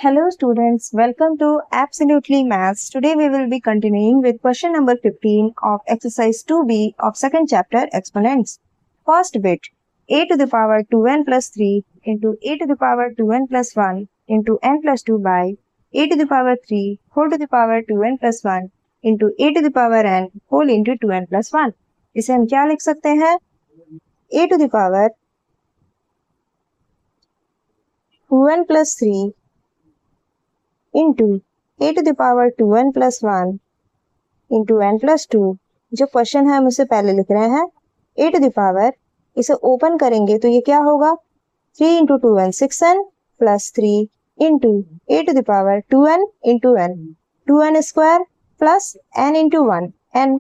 Hello students, welcome to Absolutely Maths. Today we will be continuing with question number 15 of exercise 2b of second chapter exponents. First bit, a to the power 2n plus 3 into a to the power 2n plus 1 into n plus 2 by a to the power 3 whole to the power 2n plus 1 into a to the power n whole into 2n plus 1. इसे हम क्या लिख सकते हैं? a to the power 2n plus 3 into a to the power 2n plus 1 into n plus 2. जो question है हम इसे पहले लिख रहे हैं a to the power, इसे ओपन करेंगे तो ये क्या होगा 3 into 2n 6n plus 3 into a to the power 2n into n 2n square plus n into 1 n.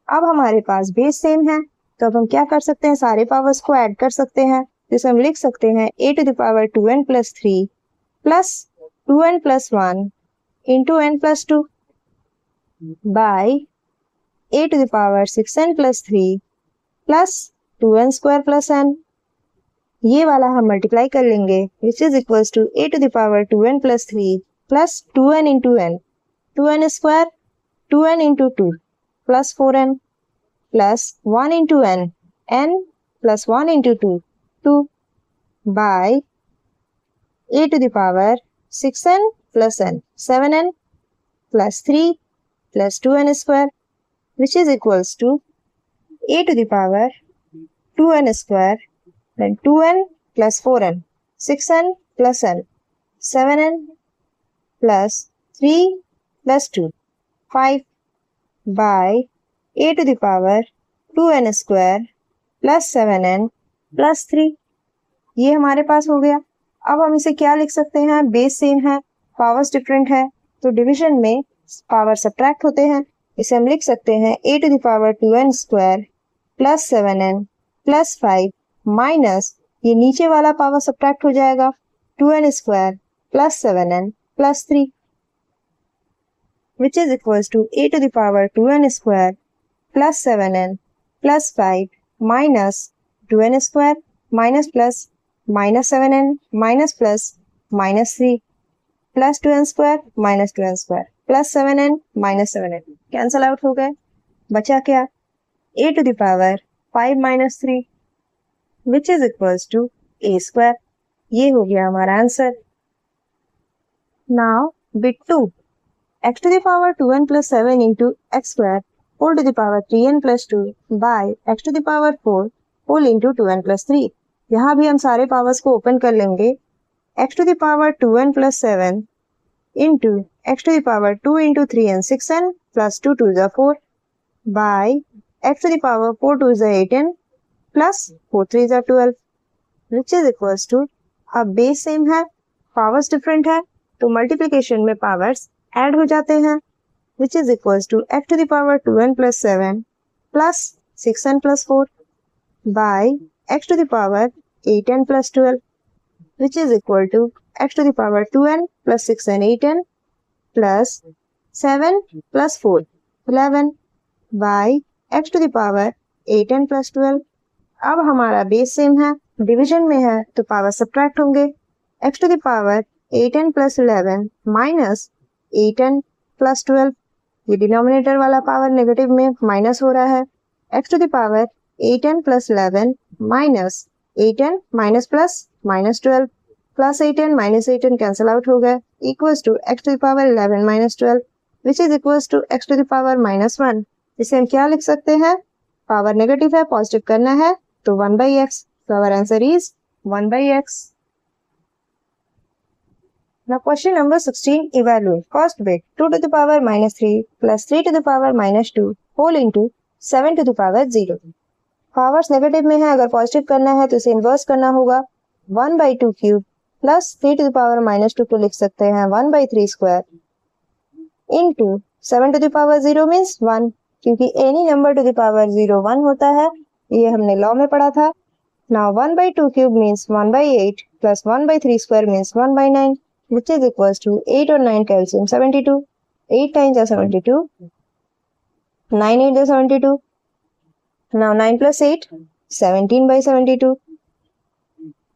अब हमारे पास बेस सेम है तो अब हम क्या कर सकते हैं, सारे पावर्स को ऐड कर सकते हैं. जिसे हम लिख सकते हैं a to the power 2n plus 3 plus 2n plus 1 into n plus 2 by a to the power 6n plus 3 plus 2n square plus n. ये वाला हम मल्टीप्लाई कर लेंगे which is equals to a to the power 2n plus 3 plus 2n into n 2n square 2n into 2 plus 4n plus 1 into n n plus 1 into 2 2 by a to the power 6n plus n 7n plus 3 plus 2n square which is equals to a to the power 2n square then 2n plus 4n 6n plus n 7n plus 3 plus 2 5 by a to the power 2n square plus 7n plus 3. ये हमारे पास हो गया. अब हम इसे क्या लिख सकते हैं, बेस सेम है, पावर्स डिफरेंट है तो डिवीजन में पावर सब्ट्रैक्ट होते हैं. इसे हम लिख सकते हैं a to the power 2n square plus 7n plus 5 minus ये नीचे वाला पावर सब्ट्रैक्ट हो जाएगा 2n square plus 7n plus 3 which is equals to a to the power 2n square plus 7n plus 5 minus 2n square minus plus minus 7n minus plus minus 3 plus 2n square minus 2n square plus 7n minus 7n cancel out हो गए. बचा क्या a to the power 5 minus 3 which is equals to a square. ये हो गया हमारा answer. Now bit 2, x to the power 2n plus 7 into x square whole to the power 3n plus 2 by x to the power 4 whole into 2n plus 3. यहाँ भी हम सारे powers को open कर लेंगे. x to the power 2n plus 7 into x to the power 2 into 3n 6n plus 2 2 is 4 by x to the power 4 2 is 8n plus 4 3 is 12 which is equals to, अब base same है, powers different है तो multiplication में powers add हो जाते हैं which is equals to x to the power 2n plus 7 plus 6n plus 4 by x to the power 8n plus 12 which is equal to x to the power 2n plus 6n 8n plus 7 plus 4 11 by x to the power 8n plus 12. अब हमारा base same है, division में है तो power subtract होंगे. x to the power 8n plus 11 minus 8n plus 12, ये denominator वाला power negative में माइनस हो रहा है. x to the power 8n plus 11 minus 8n minus plus minus 12 plus 8n minus 8n cancel out हो गए equals to x to the power 11 minus 12 which is equals to x to the power minus 1. इसे हम क्या लिख सकते हैं, power negative है, positive करना है तो 1 by x. So our answer is 1 by x. Now question number 16, evaluate. First bit 2 to the power minus 3 plus 3 to the power minus 2 whole into 7 to the power 0. Powers negative में है, अगर positive करना है तो इसे inverse करना होगा. 1 by 2 cube plus 3 to the power minus 2 को लिख सकते हैं 1 by 3 square into 7 to the power 0 means 1 क्योंकि any number two the power 0 1 होता है, ये हमने लॉ में पढ़ा था. Now 1 by 2 cube means 1 by 8 plus 1 by 3 square means 1 by 9 which is equals to 8 और 9 calcium 72. 8 times are 72, 9 8 is 72. Now 9 plus 8 17 by 72.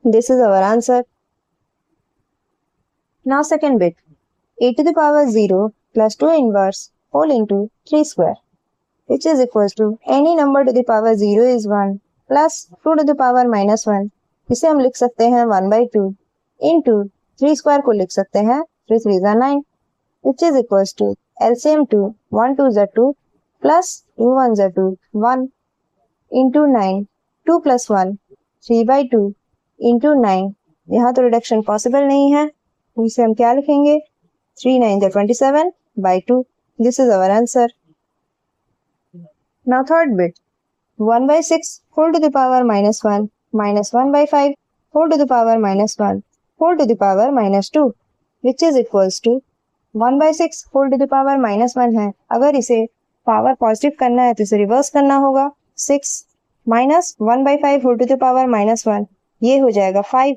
This is our answer. Now second bit, a to the power 0 plus 2 inverse whole into 3 square, which is equals to any number to the power 0 is 1 plus 2 to the power minus 1. इसे हम लिख सकते हैं 1/2 into 3 square को लिख सकते हैं 3 3 is 9, which is equals to LCM 2 1 2 is 2 plus 2 1 is 2 1 into 9 2 plus 1 3/2 into 9. यहाँ तो रिडक्शन पॉसिबल नहीं है, इसे हम क्या लिखेंगे 3 9 is 27/2. This is our answer. Now third bit, 1/6 whole to the power minus 1 minus 1/5 whole to the power minus 1 whole to the power minus 2, which is equals to 1/6 whole to the power minus 1 है. अगर इसे power positive करना है तो इसे reverse करना होगा. 6 minus 1/5 whole to the power minus 1, ये हो जाएगा 5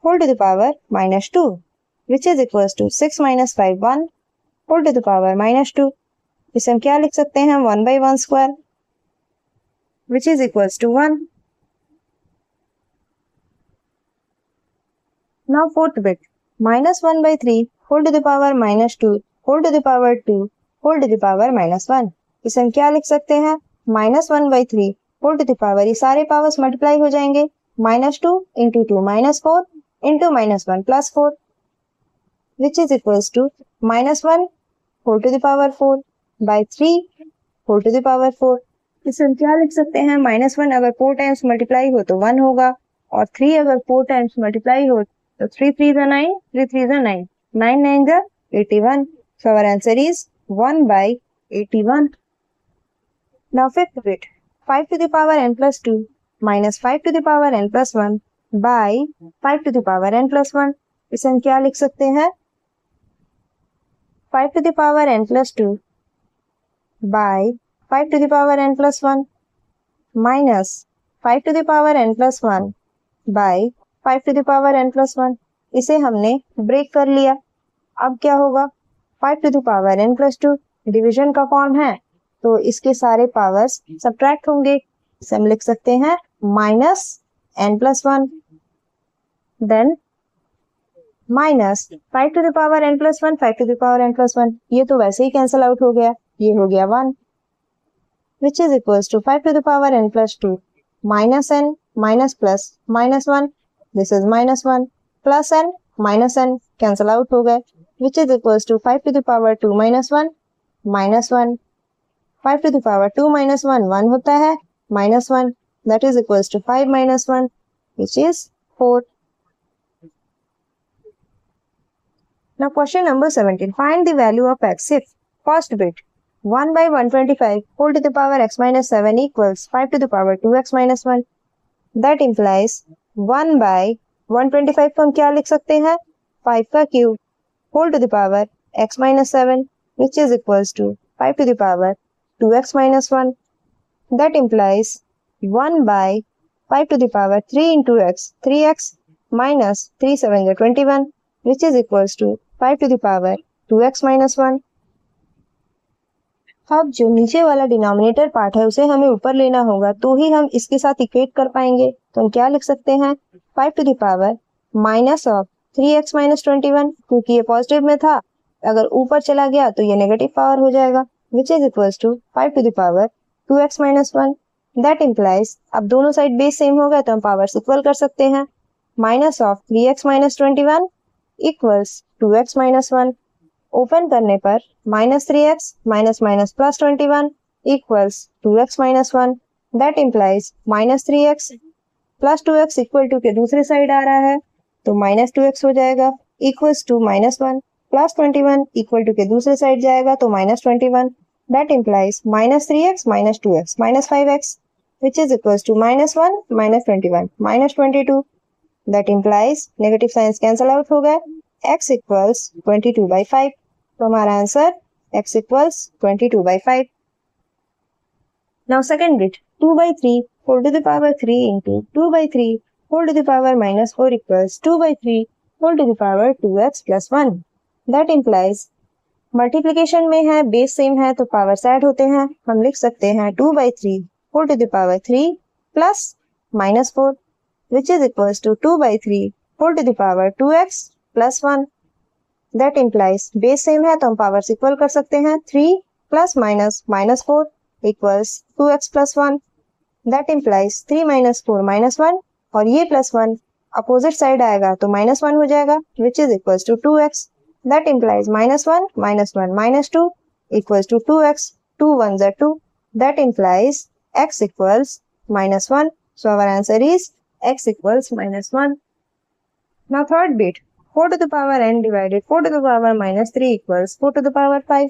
whole to the power minus 2, which is equals to 6 minus 5 1 whole to the power minus 2. इसे हम क्या लिख सकते हैं 1/1 square, which is equals to 1. Now fourth bit, minus 1/3 whole to the power minus 2 whole to the power 2 whole to the power minus 1. इसे हम क्या लिख सकते हैं minus 1/3 whole to the power, ये सारे पावर्स मल्टीप्लाई हो जाएंगे, minus 2 into 2 minus 4 into minus 1 plus 4, which is equals to minus 1 whole to the power 4 by 3 whole to the power 4. इसे हम क्या लिख सकते हैं -1 अगर 4 टाइम्स मल्टीप्लाई हो तो 1 होगा, और 3 अगर 4 टाइम्स मल्टीप्लाई हो तो 3 3 is 9 3 3 is 9 9 9 is 81. So our answer is 1/81. Now fifth bit, 5 to the power n plus 2 minus 5 to the power n plus 1 by 5 to the power n plus 1. इसे हम क्या लिख सकते हैं 5 to the power n plus 2 by 5 to the power n plus 1 minus 5 to the power n plus 1 by 5 to the power n plus 1. इसे हमने break कर लिया. अब क्या होगा 5 to the power n plus 2 division का फॉर्म है, तो इसके सारे पावर्स सब्ट्रैक्ट होंगे. इसे हम लिख सकते हैं minus n plus 1 then minus 5 to the power n plus 1 5 to the power n plus 1. ये तो वैसे ही कैंसिल आउट हो गया, ये हो गया 1, which is equals to 5 to the power n plus 2 minus n minus plus minus 1. This is minus 1 plus n minus n cancel out हो गए, which is equals to 5 to the power 2 minus 1 minus 1. 5 to the power 2 minus 1 1 होता है, minus 1, that is equals to 5 minus 1, which is 4. Now question number 17. Find the value of x if first bit 1/125 whole to the power x minus 7 equals 5 to the power 2x minus 1. That implies 1/125 को हम क्या लिख सकते हैं 5 का cube whole to the power x minus 7, which is equals to 5 to the power 2x minus 1. That implies 1/5 to the power 3 into x, 3x minus 3 7 is 21, which is equals to 5 to the power 2x minus 1. अब जो नीचे वाला denominator part है उसे हमें ऊपर लेना होगा, तो ही हम इसके साथ इक्वेट कर पाएंगे. तो हम क्या लिख सकते हैं 5 to the power minus of 3x minus 21, क्योंकि ये पॉजिटिव में था, अगर ऊपर चला गया तो ये नेगेटिव पावर हो जाएगा, which is equals to 5 to the power 2x minus 1. That implies अब दोनों साइड बेस सेम हो गए तो हम पावर्स इक्वल कर सकते हैं. Minus of 3x minus 21 equals 2x minus 1. Open करने पर minus 3x minus minus plus 21 equals 2x minus 1. That implies minus 3x plus 2x equal to के दूसरे साइड आ रहा है तो माइनस 2x हो जाएगा equals to minus 1 plus 21 equal to के दूसरे साइड जाएगा तो minus 21. That implies minus 3x minus 2x minus 5x, which is equals to minus 1 minus 21 minus 22. That implies negative science cancel out हो गए, x equals 22/5. तो हमारा answer x equals 22/5. Now second bit 2/3 whole to the power 3 into 2/3 whole to the power minus 4 equals 2/3 whole to the power 2x plus 1. That implies multiplication में है, base same है तो powers add होते हैं. हम लिख सकते हैं 2/3 whole to the power 3 plus minus 4, which is equals to 2/3 whole to the power 2x plus 1. That implies base same है तो हम पावर्स इक्वल कर सकते हैं. 3 plus minus minus 4 equals 2x plus 1. That implies 3 minus 4 minus 1 और ये plus 1 opposite side आएगा तो माइनस 1 हो जाएगा which is equals to 2x. That implies minus 1 minus 2 equals to 2x. 2 1s are 2. That implies x equals minus 1. So our answer is x equals minus 1. Now third bit. 4 to the power n divided 4 to the power minus 3 equals 4 to the power 5.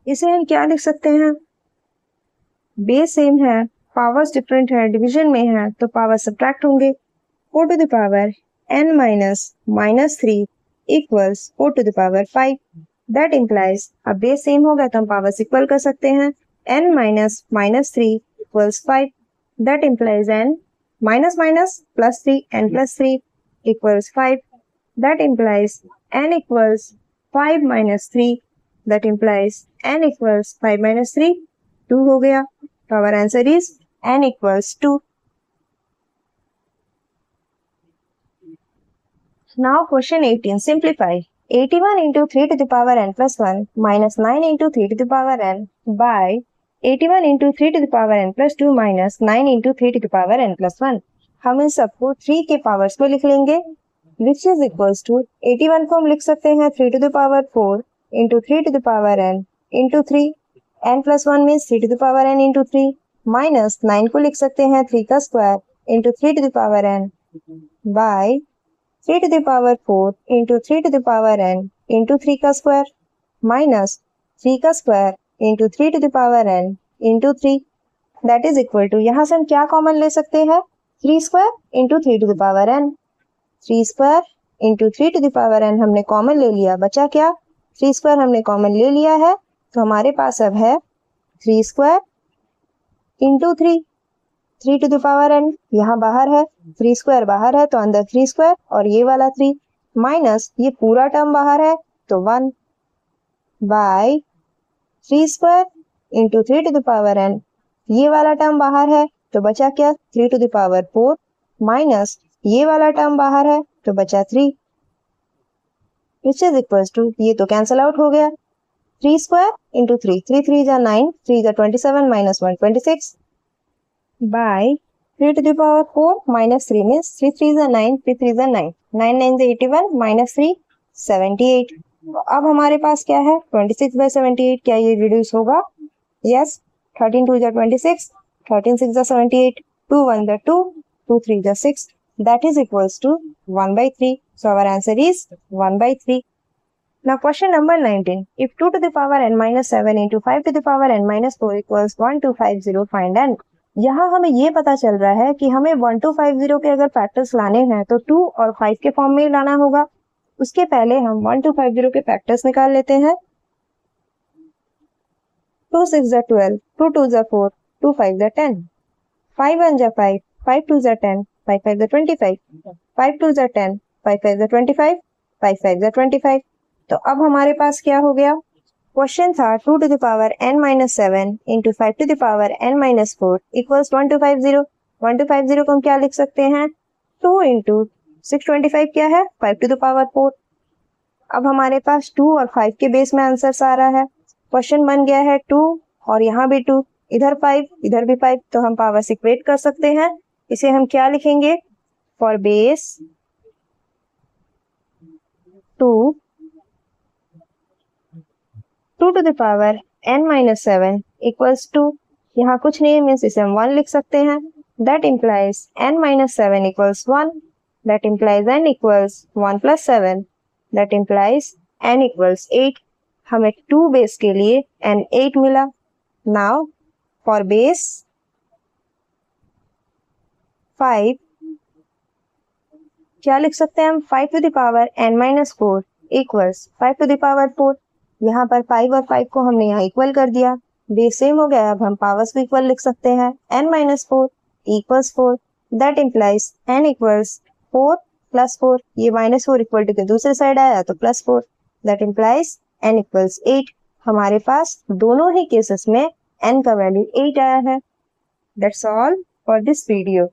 इसे हम क्या लिख सकते हैं? Base same है, powers different है, division में है तो पावर सब्ट्रैक्ट होंगे. 4 to the power n minus 3 equals 4 to the power 5. That implies अब बेस सेम होगा तो हम पावर्स इक्वल कर सकते हैं. n minus 3 equals 5. That implies n minus minus plus 3 n plus 3 equals 5. That implies n equals 5 minus 3. That implies n equals 5 minus 3 2 हो गया. तो our answer is n equals 2. Now question 18. Simplify. 81 into 3 to the power n plus 1 minus 9 into 3 to the power n by 81 into 3 to the power n plus 2 minus 9 into 3 to the power n plus 1. हम इन सबको 3 के powers को लिख लेंगे which is equals to 81 को हम लिख सकते हैं 3 to the power 4 into 3 to the power n into 3. n plus 1 means 3 to the power n into 3 minus 9 को लिख सकते हैं 3 का square into 3 to the power n by 3 to the power 4 into 3 to the power n into 3 का square minus 3 का square into 3 to the power n into 3. That is equal to, यहाँ से हम क्या कॉमन ले सकते हैं? 3 square into 3 to the power n. 3 square into 3 to the power n हमने कॉमन ले लिया, बचा क्या? 3 स्क्वायर हमने कॉमन ले लिया है तो हमारे पास अब है 3 square into 3. 3 to the power n यहाँ बाहर है, 3 स्क्वायर बाहर है तो अंदर 3 स्क्वायर और ये वाला 3 माइनस ये पूरा टर्म बाहर है तो 1 by 3 square into 3 to the power n. ये वाला टर्म बाहर है तो बचा क्या? 3 टू द पावर 4 माइनस ये वाला टर्म बाहर है तो बचा 3 विच इज इक्वल्स टू, ये तो कैंसिल आउट हो गया. 3 स्क्वायर इंटू 3 3 3 जा 9 3 जा 27 minus 1 26 by 3 to the power 4 minus 3 means 3 3 is 9 3 3 is 9 9 9 is 81 minus 3 78. अब हमारे पास क्या है? 26 by 78. क्या ये रिड्यूस होगा? Yes. 13 2 is 26 13 6 is 78 2 1 is 2 2 3 is 6. that is equals to 1 by 3. So our answer is 1 by 3. Now question number 19. If 2 to the power n minus 7 into 5 to the power n minus 4 equals 1250, find n. यहाँ हमें ये पता चल रहा है कि हमें 1250 के अगर फैक्टर्स लाने हैं तो 2 और 5 के फॉर्म में लाना होगा. उसके पहले हम 1250 के फैक्टर्स निकाल लेते हैं. 2 6 जा 12 2 2 जा 4 2 5 जा 10 5 1 जा 5 5 2 जा 10 5 5 जा 25 5 2 जा 10 5 5 जा 25 5 5 जा 25. तो अब हमारे पास क्या हो गया? क्वेश्चन था 2 to the power n minus 7 into 5 to the power n minus 4 equals 1250. 1250 को हम क्या लिख सकते हैं? 2 into 625 क्या है? 5 to the power 4. अब हमारे पास 2 और 5 के बेस में आंसर आ रहा है. क्वेश्चन बन गया है 2 और यहाँ भी 2, इधर 5 इधर भी 5, तो हम पावर्स इक्वेट कर सकते हैं. इसे हम क्या लिखेंगे? For base 2 2 to the power n minus 7 equals 2. यहाँ कुछ नहीं मीन्स इसे हम 1 लिख सकते हैं. That implies n minus 7 equals 1. That implies n equals 1 plus 7. That implies n equals 8. हमें 2 बेस के लिए n 8 मिला. नाउ फॉर बेस 5 क्या लिख सकते हैं हम? 5 to the power n minus 4 equals 5 to the power 4. यहाँ पर 5 और 5 को हमने यहाँ इक्वल कर दिया, बेस सेम हो गया. अब हम पावर्स को इक्वल लिख सकते हैं. n minus 4 equals 4. That implies n equals 4 plus 4. ये minus 4 इक्वल टू के दूसरे साइड आया तो plus 4. That implies n equals 8. हमारे पास दोनों ही केसेस में n का वैल्यू 8 आया है. That's all for this video.